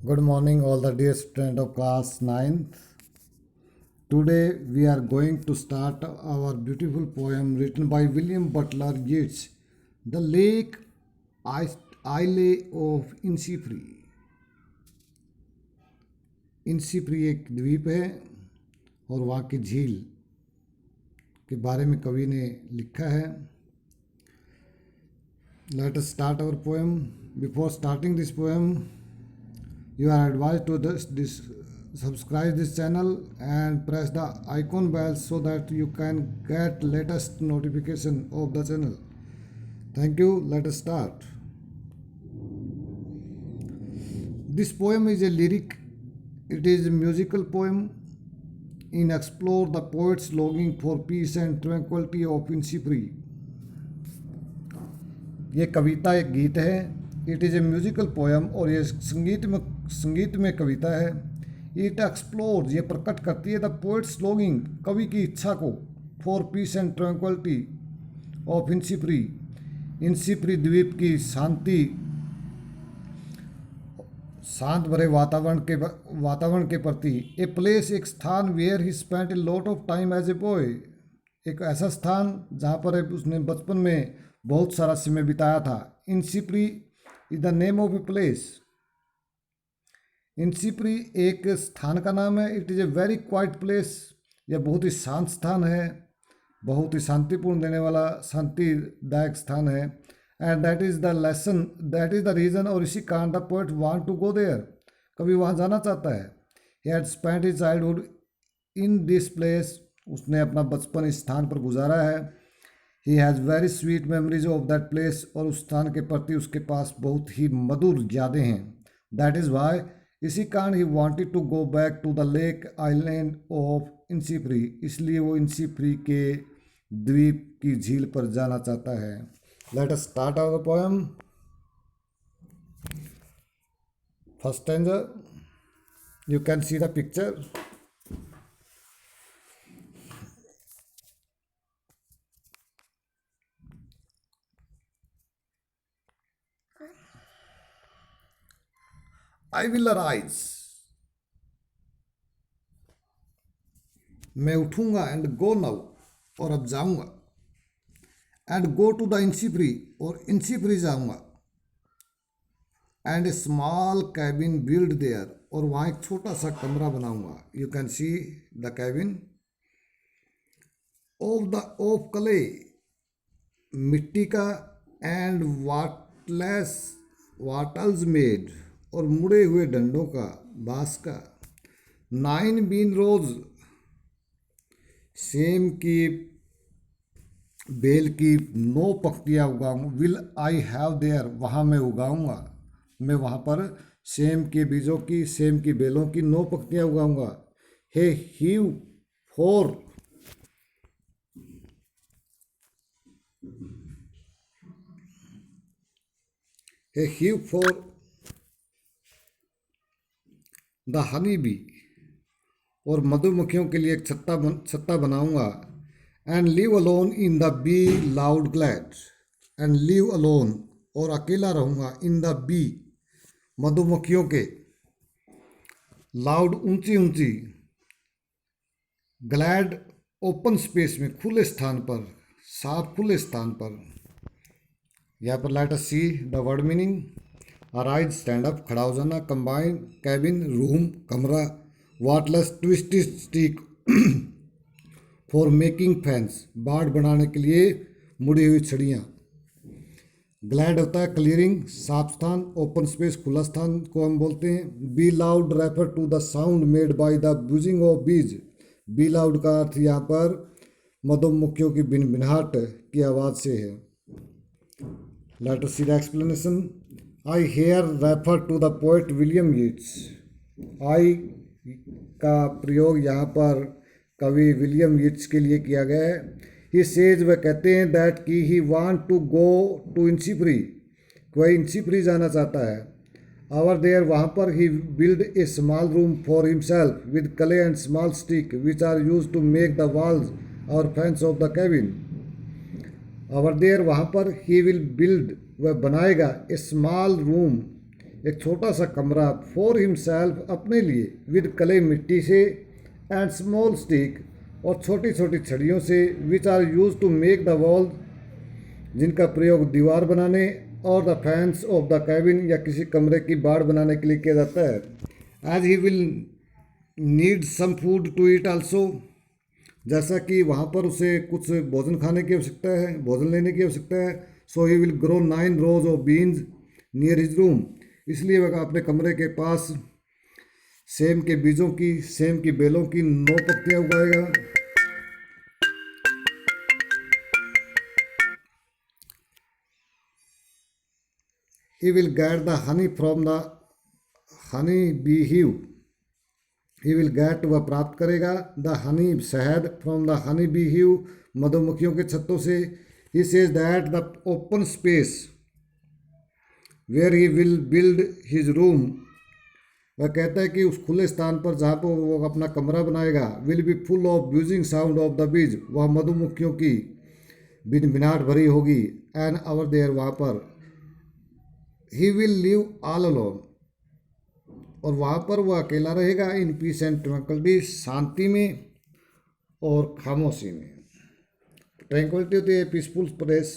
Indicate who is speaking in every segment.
Speaker 1: Good morning, all the dear students of class 9th. Today we are going to start our beautiful poem written by William Butler Yeats, The Lake Isle of Innisfree. इनसीफ्री एक द्वीप है और वहाँ की झील के बारे में कवि ने लिखा है. Let us start our poem. Before starting this poem, you are advised to subscribe this channel and press the icon bell so that you can get latest notification of the channel. Thank you. Let us start. This poem is a lyric. It is a musical poem in explore the poet's longing for peace and tranquility of Innisfree. ये कविता एक गीत है. It is A musical poem और ये संगीत में कविता है. It explore ये प्रकट करती है द पोइट्स लॉन्गिंग कवि की इच्छा को for peace and tranquillity of Innisfree. Innisfree द्वीप की शांत भरे वातावरण के प्रति. ए प्लेस एक स्थान where he spent a lot of time as a boy. एक ऐसा स्थान जहाँ पर उसने बचपन में बहुत सारा समय बिताया था. Innisfree is the name of a place. Innisfree एक स्थान का नाम है. It is a very quiet place. यह बहुत ही शांत स्थान है, बहुत ही शांतिपूर्ण देने वाला शांतिदायक स्थान है. And that is the lesson, that is the reason. और इसी कारण the poet want to go there. कभी वहाँ जाना चाहता है. He had spent his childhood in this place. उसने अपना बचपन इस स्थान पर गुजारा है. He has very sweet memories of that place. और उस स्थान के प्रति उसके पास बहुत ही मधुर यादें हैं. दैट इज़ वाई, इसी कारण ही wanted to go back to the lake island of Innisfree. इसलिए वो इनसीफ्री के द्वीप की झील पर जाना चाहता है. Let us start our poem. First stanza, you can see the picture. I will arise. मैं उठूंगा एंड गो नाउ. और अब जाऊंगा. And go to the Innisfree. और इनसीफ्री जाऊंगा. And a small cabin build there. और वहाँ एक छोटा सा कमरा बनाऊंगा. You can see the cabin. Of clay, मिट्टी का. And wattles made. और मुड़े हुए डंडों का, बांस का. 9 बीन रोज, सेम की बेल की 9 पत्तियाँ उगाऊंगा. विल आई हैव देयर, वहाँ मैं उगाऊंगा. मैं वहाँ पर सेम के बीजों की, सेम की बेलों की 9 पत्तियाँ उगाऊंगा. A hive for, a hive for the honey bee. और मधुमक्खियों के लिए एक छत्ता बनाऊंगा. And live alone in the bee loud glade. And live alone, और अकेला रहूंगा. इन द बी, मधुमक्खियों के. लाउड, ऊंची ऊंची. ग्लैड, ओपन स्पेस में, खुले स्थान पर, साफ खुले स्थान पर. यहाँ पर late us see the word meaning. Arise, stand up, खड़ा हो जाना. कंबाइन, कैबिन, रूम, कमरा. Wattless, twisted stick for making fans, बाड़ बनाने के लिए मुड़ी हुई छड़ियाँ. ग्लैड होता है क्लियरिंग, साफ स्थान. ओपन स्पेस, खुला स्थान को हम बोलते हैं. Bee loud refer to the sound made by the buzzing of bees. Bee loud का अर्थ यहाँ पर मधुमक्खियों की भिनभिनाहट की आवाज़ से है. Let us see the explanation. I here refer to the poet William Yeats. I का प्रयोग यहाँ पर कवि विलियम यीट्स के लिए किया गया है. ही सेज, वह कहते हैं, दैट कि he want to go to Innisfree. वह इनसीफ्री जाना चाहता है. आवर देयर, वहाँ पर he build a small room for himself with clay and small stick which are use to make the walls or fence of the cabin. Over there, वहाँ पर he will build, वह बनाएगा. ए small room, एक छोटा सा कमरा for himself अपने लिए, विद क्ले मिट्टी से, एंड स्मॉल स्टिक और छोटी छोटी छड़ियों से, which are use to make the wall जिनका प्रयोग दीवार बनाने और the fence of the cabin या किसी कमरे की बाड़ बनाने के लिए किया जाता है। As he will need some food to eat also, जैसा कि वहाँ पर उसे कुछ भोजन खाने की आवश्यकता है, भोजन लेने की आवश्यकता है। So he will grow 9 rows of beans near his room, इसलिए वह अपने कमरे के पास सेम के बीजों की, सेम की बेलों की 9 पत्तियाँ उगाएगा। He will get the honey from the honey bee hive. He will get, वह प्राप्त करेगा, द हनी शहद, फ्रॉम द हनी बी हिव, मधुमक्खियों के छत्तों से। He says that the open space where he will build his room, वह कहता है कि उस खुले स्थान पर जहाँ पर वो अपना कमरा बनाएगा, will be full of buzzing sound of the bees, वह मधुमक्खियों की बिनबिनाट भरी होगी। एंड अवर देयर, वहाँ पर he will live all alone, और वहाँ पर वह अकेला रहेगा। इन पीस एंड ट्रैंक्विलिटी, शांति में और खामोशी में। ट्रैंक्विलिटी होती है पीसफुल प्लेस,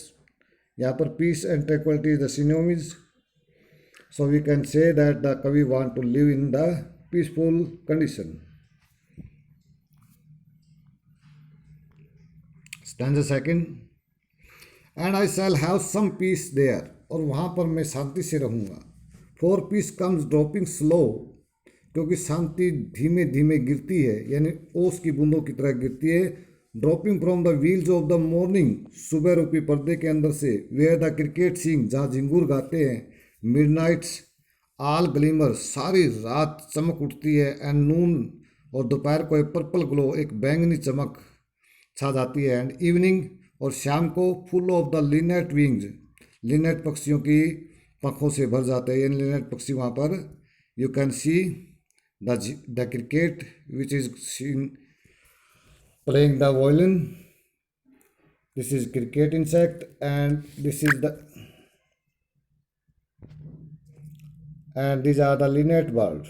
Speaker 1: यहाँ पर peace and tranquillity the synonyms. So we can say that the कवि want to live in the peaceful condition. Stanza second, and I shall have some peace there, और वहाँ पर मैं शांति से रहूँगा। For peace comes dropping slow, क्योंकि शांति धीमे धीमे गिरती है, यानी ओस की बूंदों की तरह गिरती है। Dropping from the wheels of the morning, सुबह रूपी पर्दे के अंदर से। वेयर द क्रिकेट सिंग, जहाँ झिंगूर गाते हैं। मिडनाइट्स आल ग्लिमर, सारी रात चमक उठती है। एंड नून, और दोपहर को एक पर्पल ग्लो, एक बैंगनी चमक छा जाती है। एंड इवनिंग, और शाम को full of the Lynette wings, Lynette पक्षियों की पंखों से भर जाते हैं, यानी लिनेट पक्षी वहाँ पर। You can see the cricket which is seen playing the violin, this is cricket insect, and this is the and these are the linnet birds.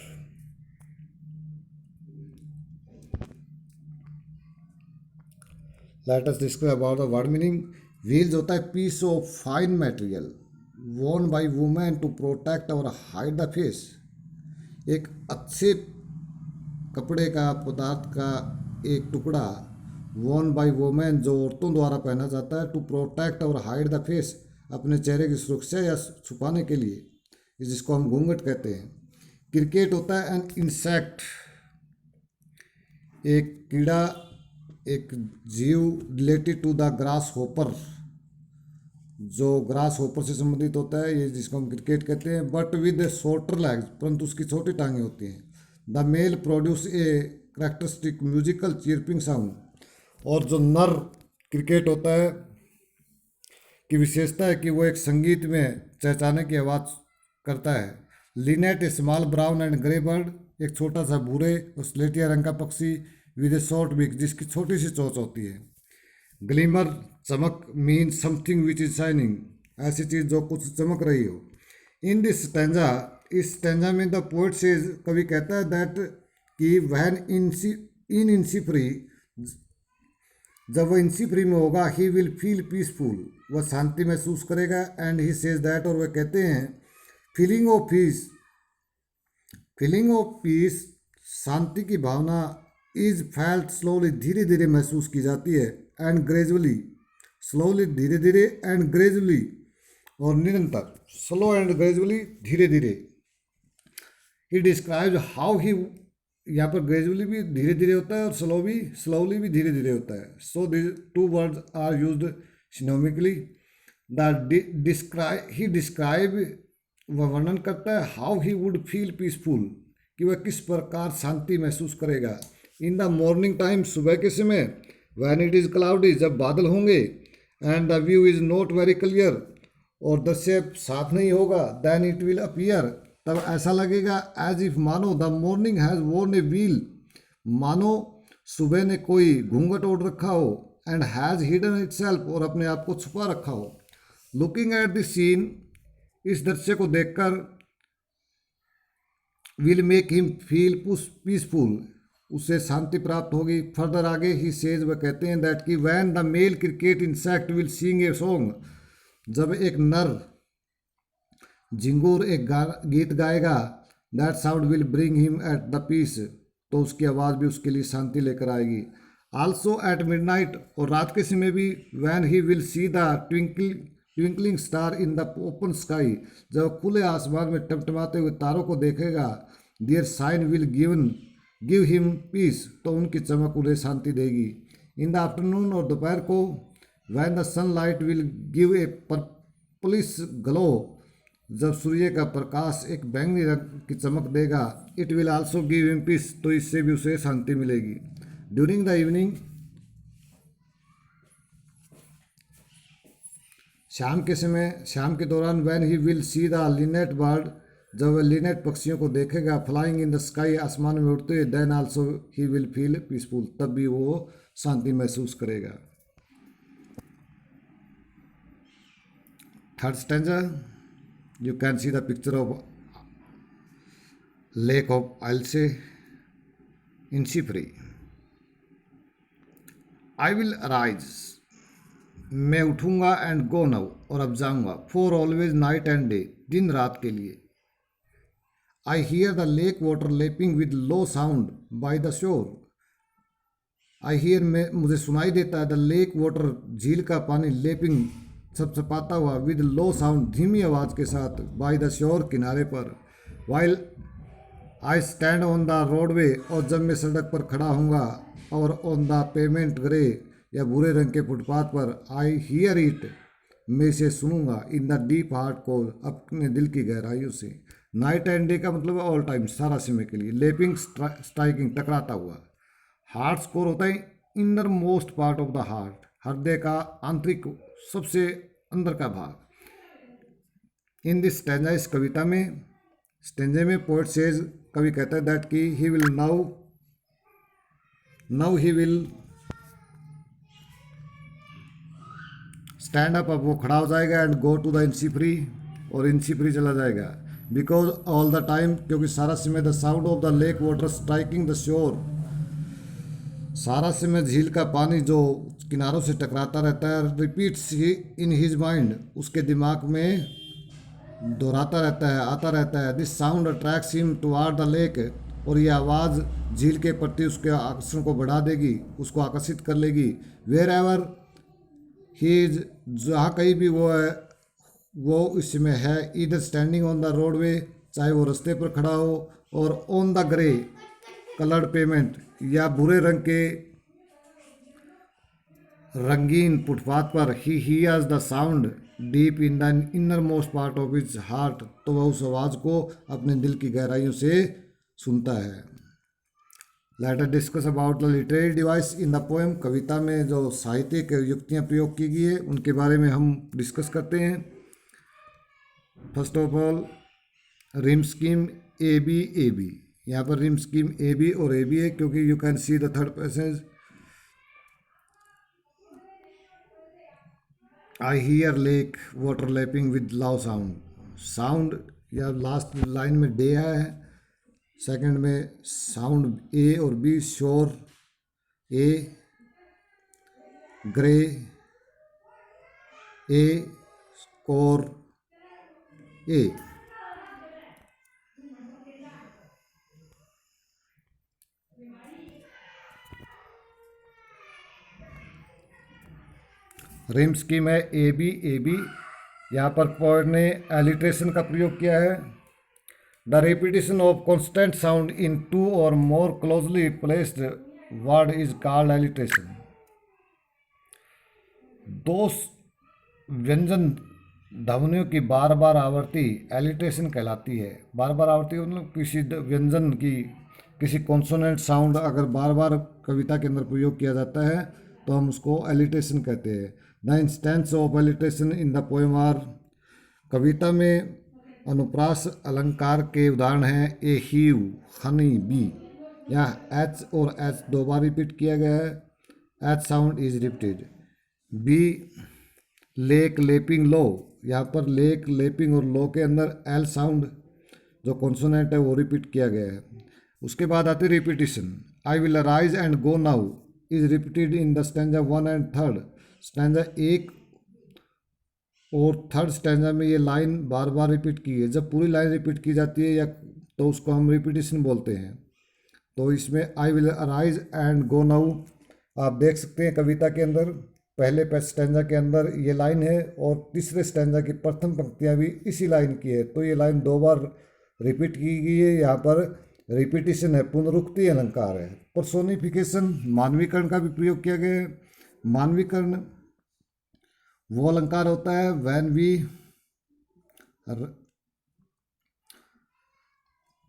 Speaker 1: Let us discuss about the word meaning. Wheels होता है piece of fine material worn by women to protect or hide the face. एक अच्छे कपड़े का, पदार्थ का एक टुकड़ा, worn by women, जो औरतों द्वारा पहना जाता है, to protect और hide the face, अपने चेहरे की सुरक्षा या छुपाने के लिए, जिसको हम घूंघट कहते हैं। क्रिकेट होता है एन इंसेक्ट, एक कीड़ा, एक जीव, related to the grasshopper, जो ग्रास होपर से संबंधित होता है, ये जिसको हम क्रिकेट कहते हैं। बट विद शॉर्टर लेग्स, परंतु उसकी छोटी टांगें होती हैं। The male produce a characteristic musical chirping sound, और जो नर क्रिकेट होता है की विशेषता है कि वो एक संगीत में चहचहाने की आवाज़ करता है। Lynette A small brown and grey bird, एक छोटा सा भूरे और स्लेटिया रंग का पक्षी, विद ए शॉर्ट बिक, जिसकी छोटी सी चोंच होती है। ग्लिमर, चमक, mean something which is shining, ऐसी चीज़ जो कुछ चमक रही हो। इन दिस स्टैंजा, इस स्टैंजा में द पोएट से, कवि कहता है दैट कि वैन इन इंसी फ्री, जब वह इंसी फ्री में होगा, ही विल फील पीसफुल, वह शांति महसूस करेगा। एंड ही सेज दैट, और वह कहते हैं फीलिंग ऑफ पीस, शांति की भावना, इज फेल्ट स्लोली, धीरे धीरे महसूस की जाती है। एंड ग्रेजुअली, स्लोली धीरे धीरे, एंड ग्रेजुअली और निरंतर, स्लो एंड ग्रेजुअली धीरे धीरे। ही डिस्क्राइब्स हाउ ही, यहाँ पर ग्रेजुअली भी धीरे धीरे होता है और स्लोली भी धीरे धीरे होता है। So this two words are used synonymously. He describe, वह वर्णन करता है, how he would feel peaceful, कि वह किस प्रकार शांति महसूस करेगा। इन द मॉर्निंग टाइम, सुबह के समय। वैन इट इज़ क्लाउडी, जब बादल होंगे। And the view is not very clear, और दृश्य साफ नहीं होगा। देन इट विल अपीयर, तब ऐसा लगेगा, एज इफ, मानो, the morning has worn a wheel, मानो सुबह ने कोई घूंघट ओढ़ रखा हो। एंड हैज़ हिडन इटसेल्फ, और अपने आप को छुपा रखा हो। लुकिंग एट द सीन, इस दृश्य को देखकर, will make him feel peaceful, उससे शांति प्राप्त होगी। फर्दर आगे ही सेज वह कहते हैं दैट कि when the male cricket insect will sing a song, जब एक नर झिंगूर एक गीत गाएगा, that sound will bring him at the peace, तो उसकी आवाज़ भी उसके लिए शांति लेकर आएगी। आल्सो एट मिडनाइट, और रात के समय भी, when he will see the twinkling star in the open sky, जब खुले आसमान में टमटमाते हुए तारों को देखेगा, their shine will give him peace, तो उनकी चमक उन्हें शांति देगी। इन द आफ्टरनून, और दोपहर को, when the sunlight will give a purplish glow, जब सूर्य का प्रकाश एक बैंगनी रंग की चमक देगा, it will also give him peace, तो इससे भी उसे शांति मिलेगी। ड्यूरिंग द इवनिंग, शाम के समय, शाम के दौरान, van he will see the Lynette bird, जब वह लिनेट पक्षियों को देखेगा, फ्लाइंग इन द स्काई, आसमान में उड़ते हुए, then also he will feel peaceful, तब भी वो शांति महसूस करेगा। Third stanza, you can see the picture of lake of Alse in Sipri. I will arise, मैं उठूंगा, एंड गो नाउ, और अब जाऊंगा, for always night and day, दिन रात के लिए। I hear the lake water lapping with low sound by the shore, I hear में मुझे सुनाई देता है, द लेक वाटर झील का पानी, लेपिंग छपछपाता हुआ, विद लो साउंड धीमी आवाज़ के साथ, बाय द शोर किनारे पर। While I stand on the roadway, और जब मैं सड़क पर खड़ा हूँगा, और ऑन द पेमेंट ग्रे या भूरे रंग के फुटपाथ पर, आई हियर इट, मैं इसे सुनूंगा, in the deep heart core, अपने दिल की गहराइयों से। नाइट एंड डे का मतलब है ऑल टाइम, सारा समय के लिए। लेपिंग स्ट्राइकिंग टकराता हुआ। हार्ट स्कोर होता है inner most part of the heart, हृदय का आंतरिक सबसे अंदर का भाग। इन दिस स्टैंजा, इस कविता में, स्टैंजे में, पोएट सेज, कवि कहता है दैट कि he will now he will stand up, अब वो खड़ा हो जाएगा, एंड गो टू द इंसीफ्री, और इंसीफ्री चला जाएगा। बिकॉज ऑल द टाइम, क्योंकि सारा समय, the sound of the lake water striking the shore, सारा समय झील का पानी जो किनारों से टकराता रहता है, रिपीट्स इन हिज माइंड, उसके दिमाग में दोहराता रहता है, आता रहता है। This sound attracts him toward the lake, और यह आवाज़ झील के प्रति उसके आकर्षण को बढ़ा देगी, उसको आकर्षित कर लेगी। वेयर एवर ही इज, जहाँ कहीं भी वो है, वो इसमें है। इधर स्टैंडिंग ऑन द रोडवे, चाहे वो रास्ते पर खड़ा हो, और on the grey coloured payment, या भूरे रंग के रंगीन फुटपाथ पर, he hears the sound deep in the inner most part of his heart, तो वह उस आवाज़ को अपने दिल की गहराइयों से सुनता है। Let us discuss about the literary device in the poem, कविता में जो साहित्यिक युक्तियाँ प्रयोग की गई है उनके बारे में हम डिस्कस करते हैं। First of all, rhyme scheme A B, यहाँ पर रिम स्कीम ए बी और ए बी है, क्योंकि you can see the third passage, I hear lake water lapping with low sound, sound या लास्ट लाइन में डे है, सेकंड में sound A और B, shore A, grey A, core A. Rhyme scheme है A B, यहाँ पर poet ने alliteration का प्रयोग किया है। The repetition of consonant sound in two or more closely placed word is called alliteration. दो व्यंजन ध्वनियों की बार बार आवर्ती एलिट्रेशन कहलाती है। बार बार आवर्ती मतलब किसी व्यंजन की, किसी कॉन्सोनेंट साउंड अगर बार बार कविता के अंदर प्रयोग किया जाता है तो हम उसको एलिट्रेशन कहते हैं। The instance of alliteration in the poem are, कविता में अनुप्रास अलंकार के उदाहरण हैं ए हीव, हनी, बी, यहाँ एच और एच दो बार रिपीट किया गया है, H sound is repeated. B, lake lapping low, यहाँ पर लेक लेपिंग और लो के अंदर एल साउंड जो कॉन्सोनेंट है वो रिपीट किया गया है। उसके बाद आती है repetition. I will arise and go now is repeated in the stanza 1 and 3rd। Stanza 1 और 3rd स्टैंजा में ये लाइन बार बार रिपीट की है। जब पूरी लाइन रिपीट की जाती है या तो उसको हम रिपीटिशन बोलते हैं। तो इसमें I will arise and go now आप देख सकते हैं कविता के अंदर पहले स्टैंजा के अंदर ये लाइन है और तीसरे स्टैंजा की प्रथम पंक्तियाँ भी इसी लाइन की है। तो ये लाइन 2 बार रिपीट की गई है। यहाँ पर रिपीटिशन है, पुनरुक्ति अलंकार है। पर्सोनिफिकेशन मानवीकरण का भी प्रयोग किया गया है। मानवीकरण वो अलंकार होता है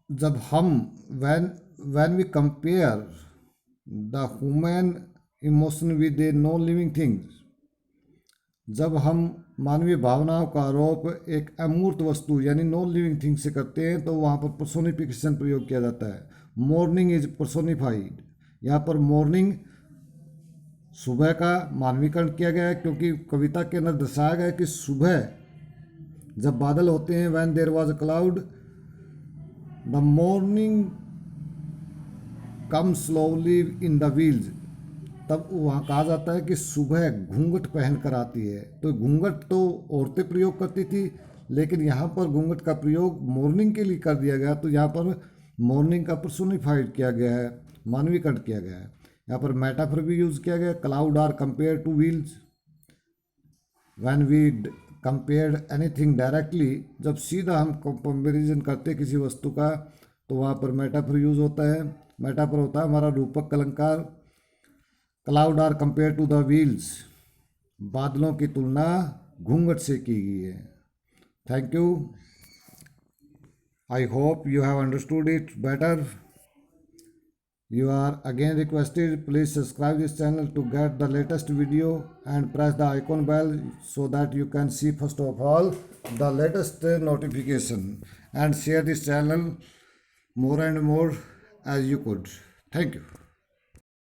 Speaker 1: जब हम when we compare the human emotion with a non living things। जब हम मानवीय भावनाओं का आरोप एक अमूर्त वस्तु यानी नॉन लिविंग थिंग से करते हैं तो वहाँ पर पर्सोनिफिकेशन प्रयोग किया जाता है। Morning is personified. यहाँ पर मॉर्निंग सुबह का मानवीकरण किया गया है क्योंकि कविता के अंदर दर्शाया गया है कि सुबह जब बादल होते हैं when there was a cloud the morning come slowly in the veils. तब वहाँ कहा जाता है कि सुबह घूंघट पहन कर आती है। तो घूंघट तो औरतें प्रयोग करती थी लेकिन यहाँ पर घूंघट का प्रयोग मॉर्निंग के लिए कर दिया गया। तो यहाँ पर मॉर्निंग का पर्सोनिफाइड किया गया है, मानवीकरण किया गया है। यहाँ पर मेटाफर भी यूज़ किया गया। Cloud are compare to veils when we compared anything directly. जब सीधा हम कंपेरिजन करते किसी वस्तु का तो वहाँ पर मेटाफर यूज़ होता है। मेटाफर होता है हमारा रूपक अलंकार। Cloud are compare to the veils, बादलों की तुलना घूंघट से की गई है। Thank you. I hope you have understood it better. You are again requested, please subscribe this channel to get the latest video and press the icon bell so that you can see first of all the latest notification, and share this channel more and more as you could. Thank you.